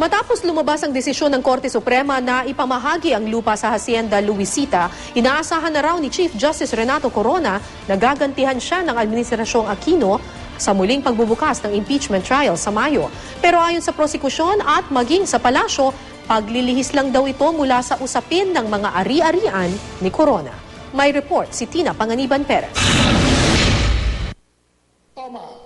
Matapos lumabas ang desisyon ng Korte Suprema na ipamahagi ang lupa sa Hacienda Luisita, inaasahan na raw ni Chief Justice Renato Corona na gagantihan siya ng Administrasyong Aquino sa muling pagbubukas ng impeachment trial sa Mayo. Pero ayon sa prosekusyon at maging sa palasyo, paglilihis lang daw ito mula sa usapin ng mga ari-arian ni Corona. May report si Tina Panganiban Perez. Tama.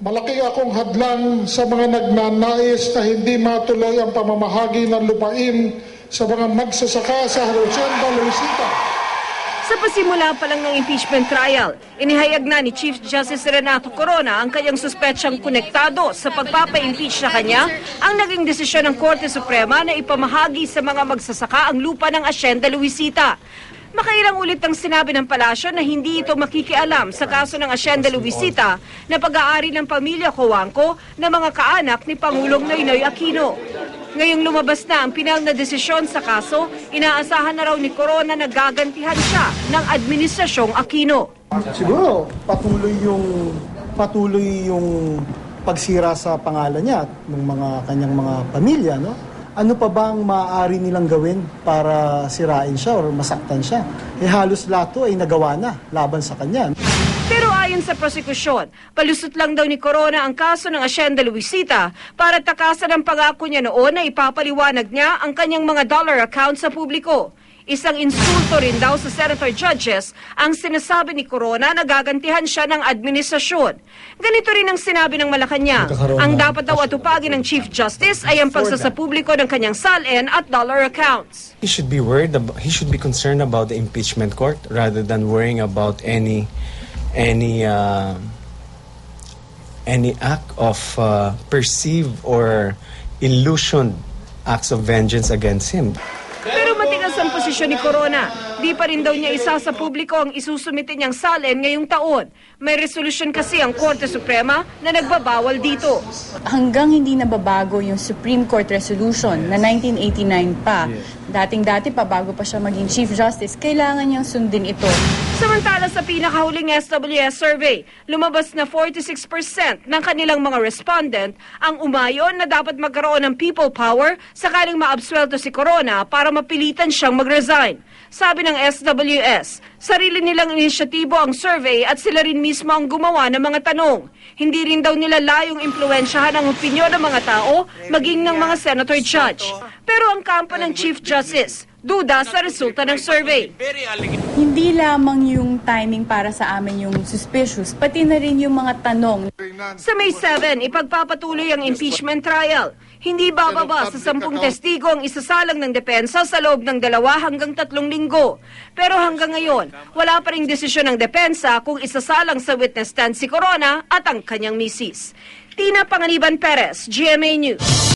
Malaki akong hadlang sa mga nagnanais na hindi matuloy ang pamamahagi ng lupain sa mga magsasaka sa Hacienda Luisita. Sa pasimula pa lang ng impeachment trial, inihayag na ni Chief Justice Renato Corona ang kanyang suspetsang konektado sa pagpapa-impeach na kanya ang naging desisyon ng Korte Suprema na ipamahagi sa mga magsasaka ang lupa ng Hacienda Luisita. Makailang ulit ang sinabi ng palasyo na hindi ito makikialam sa kaso ng Hacienda Luisita na pag-aari ng pamilya Cojuangco na mga kaanak ni Pangulong Noynoy Aquino. Ngayong lumabas na ang pinal na desisyon sa kaso, inaasahan na raw ni Corona na gagantihan siya ng Administrasyong Aquino. Siguro patuloy yung pagsira sa pangalan niya at ng mga kanyang mga pamilya, no? Ano pa bang maaari nilang gawin para sirain siya o masaktan siya? Halos lahat ay nagawa na laban sa kanya. Pero ayon sa prosekusyon, palusot lang daw ni Corona ang kaso ng Hacienda Luisita para takasan ang pangako niya noon na ipapaliwanag niya ang kanyang mga dollar account sa publiko. Isang insulto rin daw sa senator judges ang sinasabi ni Corona na gagantihan siya ng administrasyon. Ganito rin ang sinabi ng Malacanang. Ang dapat daw atupagin ng Chief Justice ay ang pagsasapubliko ng kanyang salin at dollar accounts. He should be concerned about the impeachment court rather than worrying about any act of perceived or illusioned acts of vengeance against him. Pero matigas ang posisyon ni Corona. Di pa rin daw niya isa sa publiko ang isusumite niyang salin ngayong taon. May resolusyon kasi ang Korte Suprema na nagbabawal dito. Hanggang hindi nababago yung Supreme Court Resolution na 1989 pa, dating-dati pa bago pa siya maging Chief Justice, kailangan niyang sundin ito. Samantala sa pinakahuling SWS survey, lumabas na 46% ng kanilang mga respondent ang umayon na dapat magkaroon ng people power sakaling maabsuelto si Corona para mapilitan siyang mag-resign. Sabi ng SWS, sarili nilang inisyatibo ang survey at sila rin mismo ang gumawa ng mga tanong. Hindi rin daw nila layong impluwensyahan ang opinyon ng mga tao, maging ng mga senator judge. Pero ang kampo ng Chief Justice, duda sa resulta ng survey. Hindi lamang yung timing para sa amin yung suspicious, pati na rin yung mga tanong. Sa May 7, ipagpapatuloy ang impeachment trial. Hindi bababa sa 10 testigo ang isasalang ng depensa sa loob ng 2 hanggang 3 linggo. Pero hanggang ngayon, wala pa ring desisyon ng depensa kung isasalang sa witness stand si Corona at ang kanyang misis. Tina Panganiban Perez, GMA News.